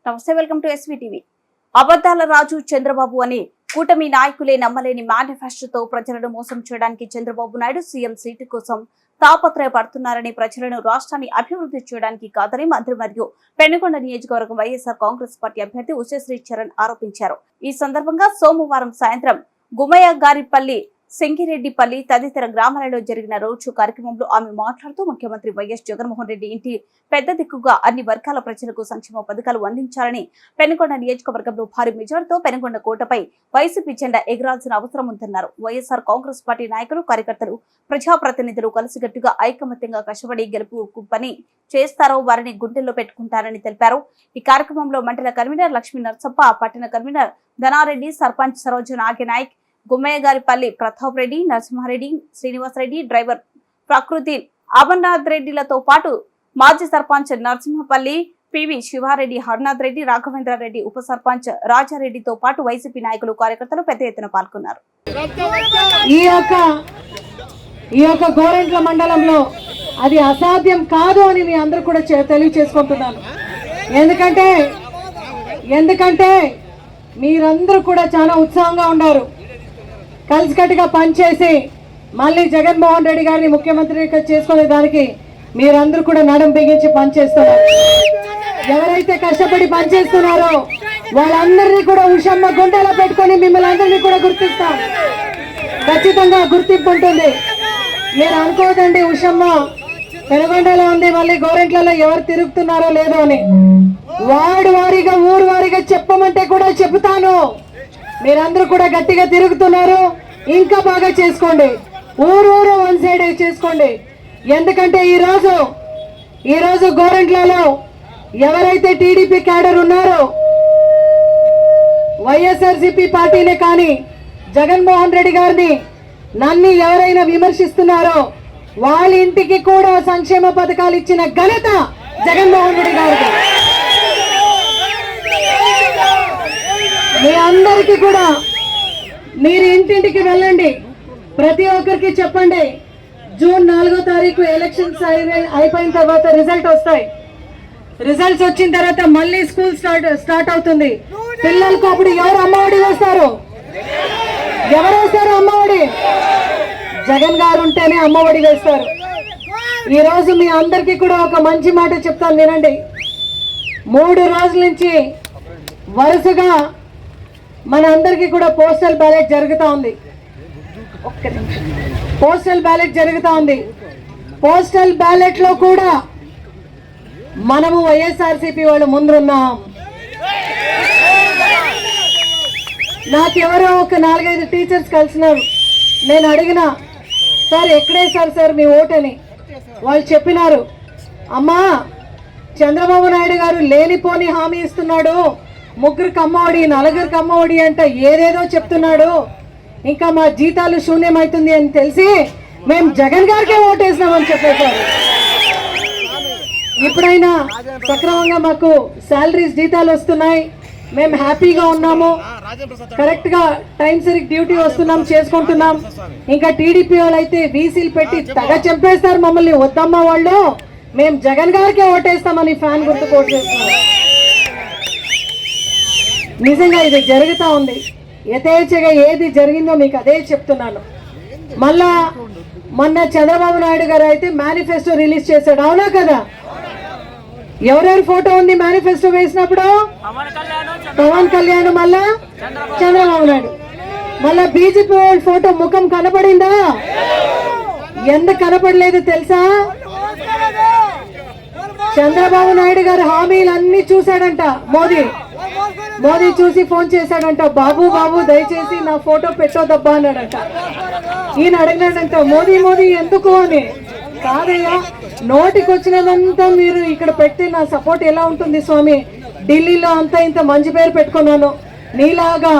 నమస్తే, welcome to SV TV. అబద్ధాల రాజు చంద్రబాబు అని కూటమి నాయకులే నమ్మలేని మేనిఫెస్టోతో ప్రజలను మోసం చేయడానికి చంద్రబాబు నాయుడు సీఎం సీటు కోసం తాపత్రయపడుతున్నారని, ప్రజలను రాష్ట్రాన్ని అభివృద్ధి చేయడానికి కాదని మంత్రి మరియు పెనుగొండ నియోజకవర్గం వైఎస్ఆర్ కాంగ్రెస్ పార్టీ అభ్యర్థి ఉషశ్రీ చరణ్ ఆరోపించారు. ఈ సందర్భంగా సోమవారం సాయంత్రం గుమ్మయ్యగారిపల్లి, సింగిరెడ్డిపల్లి తదితర గ్రామాలలో జరిగిన రోడ్ షో కార్యక్రమంలో ఆమె మాట్లాడుతూ ముఖ్యమంత్రి వైఎస్ జగన్మోహన్ రెడ్డి ఇంటి పెద్ద దిక్కుగా అన్ని వర్గాల ప్రజలకు సంక్షేమ పథకాలు అందించాలని, పెనుగొండ నియోజకవర్గంలో భారీ మెజార్టీతో పెనుగొండ కోటపై వైసీపీ జెండా ఎగరాల్సిన అవసరం ఉందన్నారు. వైఎస్ఆర్ కాంగ్రెస్ పార్టీ నాయకులు, కార్యకర్తలు, ప్రజాప్రతినిధులు కలిసికట్టుగా ఐకమత్యంగా కష్టపడి గెలుపు పని చేస్తారో వారిని గుండెల్లో పెట్టుకుంటారని తెలిపారు. ఈ కార్యక్రమంలో మండల కన్వీనర్ లక్ష్మీ నరసప్ప, పట్టణ కన్వీనర్ ధనారెడ్డి, సర్పంచ్ సరోజ నాగనాయక్, గుమ్మయ్యగారిపల్లి ప్రతాప్ రెడ్డి, నరసింహారెడ్డి, శ్రీనివాసరెడ్డి, డ్రైవర్ ప్రకృతి అమర్నాథ్ రెడ్డిలతో పాటు మాజీ సర్పంచ్ నరసింహపల్లి, పివి శివారెడ్డి, హర్నాథ్ రెడ్డి, రాఘవేంద్రారెడ్డి, ఉప సర్పంచ్ రాజారెడ్డితో పాటు వైసీపీ నాయకులు, కార్యకర్తలు పెద్ద ఎత్తున పాల్గొన్నారు. ఈ యొక్క గోరెంట్ల మండలంలో అది అసాధ్యం కాదు అని మీ అందరూ కూడా తెలియచేసుకుంటున్నాను. ఎందుకంటే మీరందరూ కూడా చాలా ఉత్సాహంగా ఉన్నారు. కలిసికట్టుగా పనిచేసి మళ్ళీ జగన్మోహన్ రెడ్డి గారిని ముఖ్యమంత్రిగా చేసుకునే దానికి మీరందరూ కూడా నడుం బిగించి పనిచేస్తున్నారు. ఎవరైతే కష్టపడి పనిచేస్తున్నారో వాళ్ళందరినీ కూడా ఉషమ్మ గుండెలో పెట్టుకొని మిమ్మల్ని అందరినీ కూడా గుర్తిస్తాం. ఖచ్చితంగా గుర్తింపు ఉంటుంది. మీరు అనుకోదండి ఉషమ్మ పెనుగొండలో ఉంది, మళ్ళీ గోరెంట్లలో ఎవరు తిరుగుతున్నారో లేదో అని. వార్డు వారీగా, ఊరు వారీగా చెప్పమంటే కూడా చెబుతాను. మీరందరూ కూడా గట్టిగా తిరుగుతున్నారు, ఇంకా బాగా చేసుకోండి. ఊరు వన్ సైడ్ చేసుకోండి. ఎందుకంటే ఈరోజు గోరెంట్లలో ఎవరైతే టీడీపీ క్యాడర్ ఉన్నారో, వైఎస్ఆర్సీపీ పార్టీనే కానీ జగన్మోహన్ రెడ్డి గారిని నన్ను ఎవరైనా విమర్శిస్తున్నారో వాళ్ళ ఇంటికి కూడా సంక్షేమ పథకాలు ఇచ్చిన ఘనత జగన్మోహన్ రెడ్డి గారికి. మీ అందరికీ కూడా మీరు ఇంటింటికి వెళ్ళండి, ప్రతి ఒక్కరికి చెప్పండి. జూన్ 4వ తారీఖు ఎలక్షన్స్ అయిపోయిన తర్వాత రిజల్ట్ వస్తాయి. రిజల్ట్స్ వచ్చిన తర్వాత మళ్ళీ స్కూల్ స్టార్ట్ అవుతుంది. పిల్లలకు అప్పుడు ఎవరు అమ్మఒడి వేస్తారు? ఎవరు వేస్తారు అమ్మఒడి? జగన్ గారు ఉంటేనే అమ్మఒడి వేస్తారు. ఈరోజు మీ అందరికీ కూడా ఒక మంచి మాట చెప్తాను, వినండి. 3 రోజుల నుంచి వరుసగా మన అందరికీ కూడా పోస్టల్ బ్యాలెట్ జరుగుతూ ఉంది. పోస్టల్ బ్యాలెట్ జరుగుతూ ఉంది. పోస్టల్ బ్యాలెట్ లో కూడా మనము వైఎస్ఆర్సీపీ వాళ్ళు ముందున్నాం. నాకెవరో ఒక 4-5 టీచర్స్ కలిసినారు. నేను అడిగిన, సార్ ఎక్కడేసారు సార్ మీ ఓటని? వాళ్ళు చెప్పినారు, అమ్మా చంద్రబాబు నాయుడు గారు లేనిపోని హామీ ఇస్తున్నాడు, 3కి అమ్మఒడి, 4కి అమ్మఒడి అంట ఏదేదో చెప్తున్నాడు, ఇంకా మా జీతాలు శూన్యమవుతుంది అని తెలిసి మేము జగన్ గారికే ఓటేసినామని చెప్పేశారు. ఇప్పుడైనా సక్రమంగా మాకు శాలరీస్, జీతాలు వస్తున్నాయి, మేము హ్యాపీగా ఉన్నాము, కరెక్ట్ గా టైం సరికి డ్యూటీ వస్తున్నాం, చేసుకుంటున్నాం. ఇంకా టీడీపీ వాళ్ళు అయితే వీసీలు పెట్టి తెగ చంపేస్తారు మమ్మల్ని. వద్దమ్మా వాళ్ళు, మేము జగన్ గారికే ఓటేస్తామని ఫ్యాన్ గుర్తుకు ఓటేస్తున్నాం. నిజంగా ఇది జరుగుతూ ఉంది. యథేచ్ఛగా ఏది జరిగిందో మీకు అదే చెప్తున్నాను. మళ్ళా మొన్న చంద్రబాబు నాయుడు గారు అయితే మేనిఫెస్టో రిలీజ్ చేశాడు, అవునా కదా? ఎవరెవరి ఫోటో ఉంది మేనిఫెస్టో వేసినప్పుడు? పవన్ కళ్యాణ్, మళ్ళా చంద్రబాబు నాయుడు. మళ్ళా బీజేపీ ఫోటో ముఖం కనపడిందా? ఎందుకు కనపడలేదు తెలుసా? చంద్రబాబు నాయుడు గారు హామీలన్నీ చూశాడంట. మోదీ చూసి ఫోన్ చేశాడంట, బాబు దయచేసి నా ఫోటో పెట్టోదబ్బా అన్నాడంట. ఈయన అడిగినాడంట, మోదీ ఎందుకు అని. కాదయ్యా, నోటికి వచ్చినదంతా మీరు ఇక్కడ పెడితే నా సపోర్ట్ ఎలా ఉంటుంది స్వామి? ఢిల్లీలో అంతా ఇంత మంచి పేరు పెట్టుకున్నాను, నీలాగా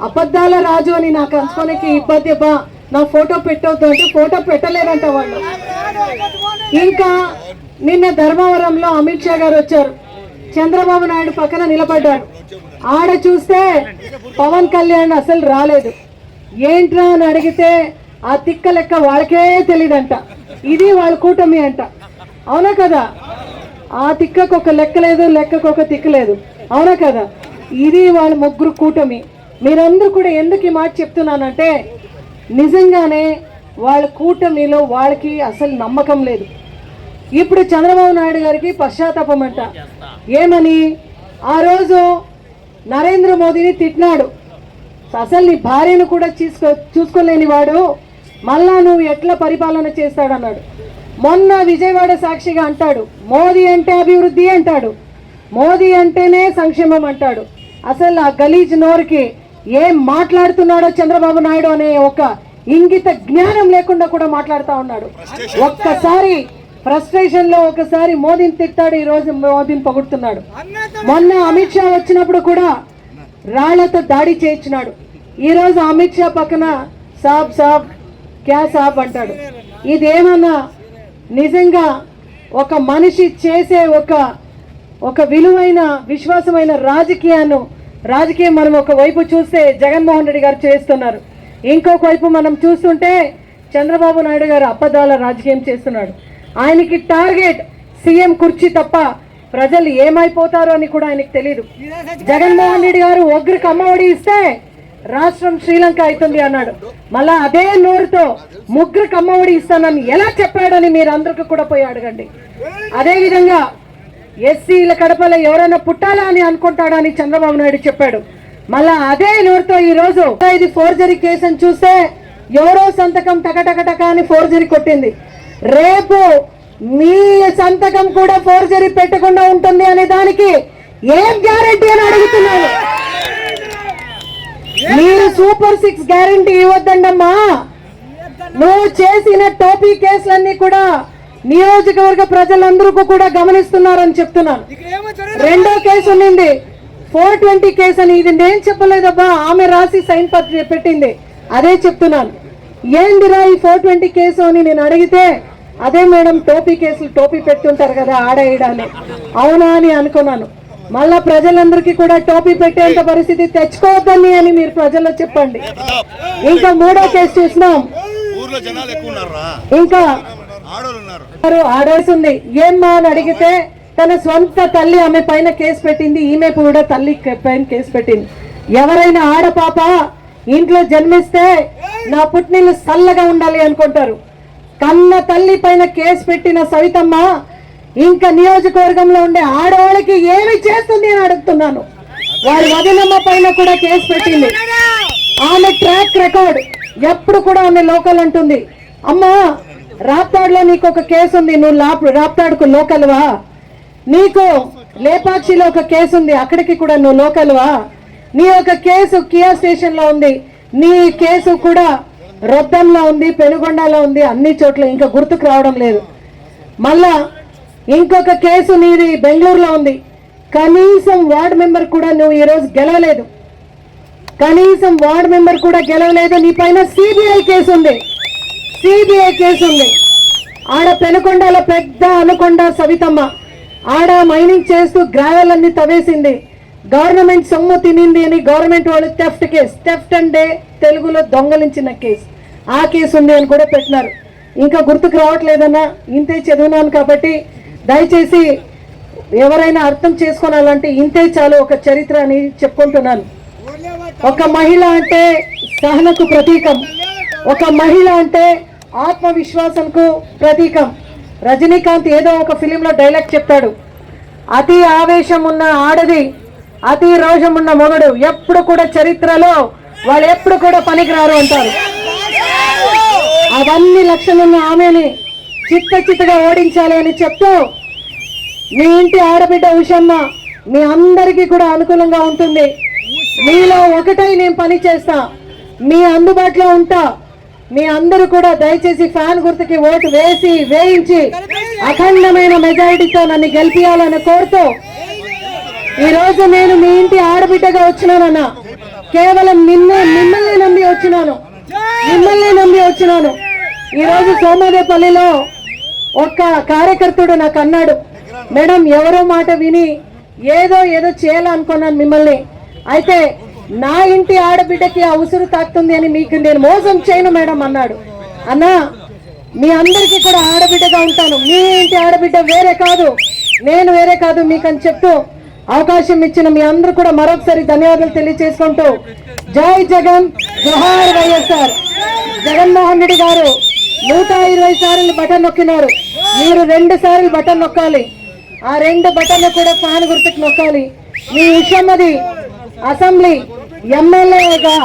అబద్ధాల రాజు అని నాకు అనుకోనికి ఇబ్బంది బా, నా ఫోటో పెట్టవద్దు అంటే ఫోటో పెట్టలేదంట వాళ్ళు. ఇంకా నిన్న ధర్మవరంలో అమిత్ షా గారు వచ్చారు, చంద్రబాబు నాయుడు పక్కన నిలబడ్డారు. ఆడ చూస్తే పవన్ కళ్యాణ్ అసలు రాలేదు. ఏంట్రా అని అడిగితే ఆ తిక్క లెక్క వాళ్ళకే తెలియదంట. ఇది వాళ్ళ కూటమి అంట, అవునా కదా? ఆ తిక్కకు ఒక లెక్క లేదు, లెక్కకు ఒక తిక్క లేదు. అవునా కదా? ఇది వాళ్ళ ముగ్గురు కూటమి. మీరందరూ కూడా ఎందుకు ఈ మాట చెప్తున్నానంటే నిజంగానే వాళ్ళ కూటమిలో వాళ్ళకి అసలు నమ్మకం లేదు. ఇప్పుడు చంద్రబాబు నాయుడు గారికి పశ్చాత్తాపం అంట. ఏమని? ఆ రోజు నరేంద్ర మోదీని తిట్టినాడు. అసలు నీ భార్యను కూడా చూసుకోలేని వాడు మళ్ళా నువ్వు ఎట్లా పరిపాలన చేస్తాడన్నాడు. మొన్న విజయవాడ సాక్షిగా అంటాడు మోదీ అంటే అభివృద్ధి అంటాడు, మోదీ అంటేనే సంక్షేమం అంటాడు. అసలు ఆ గలీజ్ నోరుకి ఏం మాట్లాడుతున్నాడో చంద్రబాబు నాయుడు అనే ఒక ఇంగిత జ్ఞానం లేకుండా కూడా మాట్లాడుతూ ఉన్నాడు. ఒక్కసారి ఫ్రస్ట్రేషన్ లో ఒకసారి మోదీని తిట్టాడు, ఈ రోజు మోదీని పొగుడుతున్నాడు. మొన్న అమిత్ షా వచ్చినప్పుడు కూడా రాళ్లతో దాడి చేయించినాడు. ఈ రోజు అమిత్ షా పక్కన సాబ్ సాబ్ క్యా సాబ్ అంటాడు. ఇదేమన్నా నిజంగా ఒక మనిషి చేసే ఒక విలువైన విశ్వాసమైన రాజకీయం మనం ఒక వైపు చూస్తే జగన్మోహన్ రెడ్డి గారు చేస్తున్నారు, ఇంకొక వైపు మనం చూస్తుంటే చంద్రబాబు నాయుడు గారు అబద్ధాల రాజకీయం చేస్తున్నాడు. ఆయనకి టార్గెట్ సీఎం కుర్చీ తప్ప ప్రజలు ఏమైపోతారో అని కూడా ఆయనకు తెలియదు. జగన్మోహన్ రెడ్డి గారు ఒగ్గురికి అమ్మఒడి ఇస్తే రాష్ట్రం శ్రీలంక అవుతుంది అన్నాడు. మళ్ళా అదే నోరుతో ముగ్గురికి అమ్మఒడి ఇస్తానని ఎలా చెప్పాడని మీరు అందరికీ కూడా పోయి అడగండి. అదే విధంగా ఎస్సీల కడపలో ఎవరైనా పుట్టాలా అని అనుకుంటాడని చంద్రబాబు నాయుడు చెప్పాడు. మళ్ళా అదే నోరుతో ఈ రోజు ఇది ఫోర్జరీ కేసు అని చూస్తే ఎవరో సంతకం టకటకటక అని ఫోర్జరీ కొట్టింది. రేపు మీ సంతకం కూడా ఫోర్జరీ పెట్టకుండా ఉంటుంది అనే దానికి ఏం గ్యారంటీ అని అడుగుతున్నాను. మీరు సూపర్ 6 గ్యారంటీ ఇవ్వద్దండమ్మా. నువ్వు చేసిన టోపీ కేసులన్నీ కూడా నియోజకవర్గ ప్రజలందరూ కూడా గమనిస్తున్నారని చెప్తున్నాను. రెండో కేసు ఉన్నింది 420 కేసు అని. ఇది నేను చెప్పలేదబ్బా, ఆమె రాసి సైన్ పెట్టింది. అదే చెప్తున్నాను. ఏందిరా ఈ 420 కేసు అని నేను అడిగితే అదే మేడం టోపీ కేసులు టోపీ పెట్టుంటారు కదా ఆడేయడాన్ని. అవునా అని అనుకున్నాను. మళ్ళా ప్రజలందరికీ కూడా టోపీ పెట్టేంత పరిస్థితి తెచ్చుకోవద్దని అని మీరు ప్రజల్లో చెప్పండి. ఇంకా మూడో కేసు చూసినాం. ఇంకా ఆడేసింది ఏమ్మా అని అడిగితే తన స్వంత తల్లి ఆమె పైన కేసు పెట్టింది, ఈమె కూడా తల్లి పైన కేసు పెట్టింది. ఎవరైనా ఆడపాప ఇంట్లో జన్మిస్తే నా పుట్టినీళ్ళు చల్లగా ఉండాలి అనుకుంటారు. కన్న తల్లి పైన కేసు పెట్టిన సవితమ్మ ఇంకా నియోజకవర్గంలో ఉండే ఆడవాళ్ళకి ఏమి చేస్తుంది అని అడుగుతున్నాను. వారి వదినమ్మ పైన కూడా కేసు పెట్టింది. ఆమె ట్రాక్ రికార్డ్ ఎప్పుడు కూడా ఆమె లోకల్ అంటుంది. అమ్మా రాప్తాడులో నీకు ఒక కేసు ఉంది, నువ్వు రాప్తాడుకు లోకల్వా? నీకు లేపాక్షిలో ఒక కేసు ఉంది, అక్కడికి కూడా నువ్వు లోకల్వా? నీ ఒక కేసు కియా స్టేషన్ లో ఉంది, నీ కేసు కూడా రొద్దంలో ఉంది, పెనుగొండలో ఉంది, అన్ని చోట్ల ఇంకా గుర్తుకు రావడం లేదు. మళ్ళా ఇంకొక కేసు నీది బెంగళూరులో ఉంది. కనీసం వార్డ్ మెంబర్ కూడా నువ్వు ఈరోజు గెలవలేదు, కనీసం వార్డ్ మెంబర్ కూడా గెలవలేదు. నీ పైన సిబిఐ కేసు ఉంది, సిబిఐ కేసు ఉంది. ఆడ పెనుకొండలో పెద్ద అనుకొండ సవితమ్మ ఆడ మైనింగ్ చేస్తూ గ్రావెల్ అన్ని తవ్వేసింది, గవర్నమెంట్ సొమ్ము తినింది అని గవర్నమెంట్ వాళ్ళు థెఫ్ట్ కేసు, థెఫ్ట్ అంటే తెలుగులో దొంగలించిన కేసు, ఆ కేసు ఉంది అని కూడా పెట్టినారు. ఇంకా గుర్తుకు రావట్లేదన్నా, ఇంతే చదివినాను కాబట్టి దయచేసి ఎవరైనా అర్థం చేసుకోవాలంటే ఇంతే చాలు ఒక చరిత్ర అని చెప్పుకుంటున్నాను. ఒక మహిళ అంటే సహనకు ప్రతీకం, ఒక మహిళ అంటే ఆత్మవిశ్వాసంకు ప్రతీకం. రజనీకాంత్ ఏదో ఒక ఫిలింలో డైలాగ్ చెప్తాడు, అతి ఆవేశం ఉన్న ఆడది, అతి రోషం ఉన్న మొగుడు ఎప్పుడు కూడా చరిత్రలో వాళ్ళు ఎప్పుడు కూడా పనికిరారు అంటారు. అవన్నీ లక్షలున్న ఆమెని చిత్తగా ఓడించాలి అని చెప్తూ మీ ఇంటి ఆడబిడ్డ ఉషమ్మ మీ అందరికీ కూడా అనుకూలంగా ఉంటుంది. మీలో ఒకటై నేను పని చేస్తా, మీ అందుబాటులో ఉంటా. మీ అందరూ కూడా దయచేసి ఫ్యాన్ గుర్తుకి ఓటు వేయించి అఖండమైన మెజారిటీతో నన్ను గెలిపియాలని కోరుతూ ఈ రోజు నేను మీ ఇంటి ఆడబిడ్డగా వచ్చినానన్నా. కేవలం మిమ్మల్ని నమ్మి వచ్చినాను. ఈ రోజు సోమాదేపల్లిలో ఒక కార్యకర్తడు నాకు అన్నాడు, మేడం ఎవరో మాట విని ఏదో చేయాలనుకున్నాను మిమ్మల్ని, అయితే నా ఇంటి ఆడబిడ్డకి ఆ ఉసురు తాకుతుంది అని మీకు నేను మోసం చేయను మేడం అన్నాడు. అన్నా మీ అందరికీ కూడా ఆడబిడ్డగా ఉంటాను, మీ ఇంటి ఆడబిడ్డ వేరే కాదు, నేను వేరే కాదు మీకు అని చెప్తూ అవకాశం ఇచ్చిన మీ అందరూ కూడా మరొకసారి ధన్యవాదాలు తెలియజేసుకుంటూ జై జగన్ జోహార్ వైఎస్ఆర్. జగన్మోహన్ రెడ్డి గారు 120 సార్లు బటన్ నొక్కినారు. మీరు 2 సార్లు బటన్ నొక్కాలి. ఆ 2 బటన్లు కూడా ఫ్యాన్ గుర్తుకు నొక్కాలి. మీ విషయమది అసెంబ్లీ ఎమ్మెల్యేగా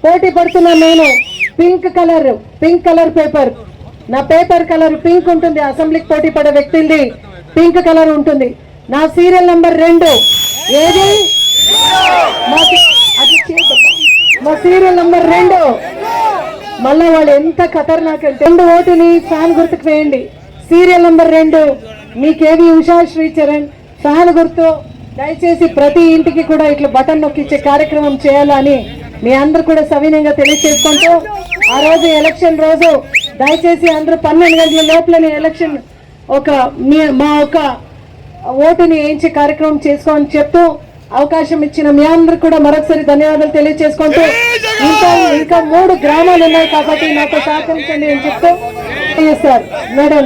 పోటీ పడుతున్నా నేను. పింక్ కలర్ పేపర్, నా పేపర్ కలర్ పింక్ ఉంటుంది. అసెంబ్లీకి పోటీ పడే వ్యక్తిది పింక్ కలర్ ఉంటుంది. నా సీరియల్ నంబర్ 2 ఏది? మా సీరియల్ నంబర్ 2. మళ్ళా వాళ్ళు ఎంత ఖతర్నాక్ అంటే 2 ఓటుని ఫ్యాన్ గుర్తుకు వేయండి. సీరియల్ నంబర్ 2 మీకేవి ఉషా శ్రీచరణ్ ఫ్యాన్ గుర్తు. దయచేసి ప్రతి ఇంటికి కూడా ఇట్లా బటన్ నొక్కిచ్చే కార్యక్రమం చేయాలని మీ అందరూ కూడా సవినయంగా తెలియజేసుకుంటూ, ఆ రోజు ఎలక్షన్ రోజు దయచేసి అందరూ 12 గంటల లోపలని ఎలక్షన్ మా ఒక ఓటుని వేయించే కార్యక్రమం చేసుకోమని చెప్తూ అవకాశం ఇచ్చిన మీ అందరూ కూడా మరొకసారి ధన్యవాదాలు తెలియజేసుకుంటూ, ఇంకా 3 గ్రామాలు ఉన్నాయి కాబట్టి నాకు సహకరించండి అని చెప్తూ సార్ మేడం